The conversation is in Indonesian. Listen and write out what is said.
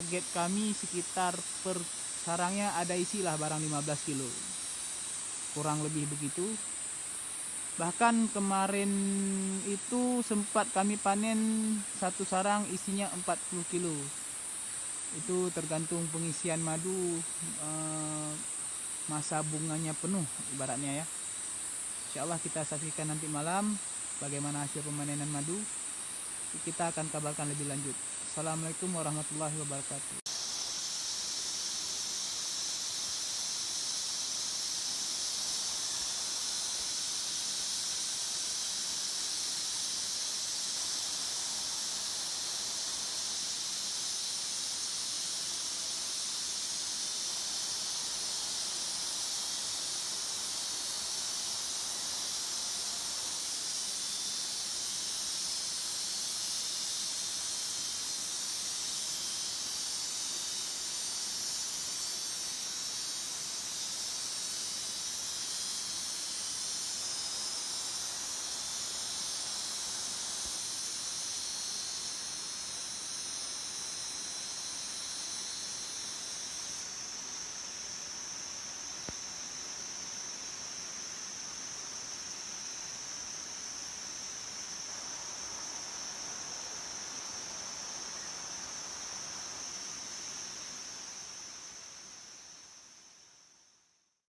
target kami sekitar per sarangnya ada isilah barang 15 kilo, kurang lebih begitu. Bahkan kemarin itu sempat kami panen satu sarang isinya 40 kilo. Itu tergantung pengisian madu, masa bunganya penuh ibaratnya ya. Insyaallah kita saksikan nanti malam bagaimana hasil pemanenan madu. Kita akan kabarkan lebih lanjut. Assalamualaikum warahmatullahi wabarakatuh.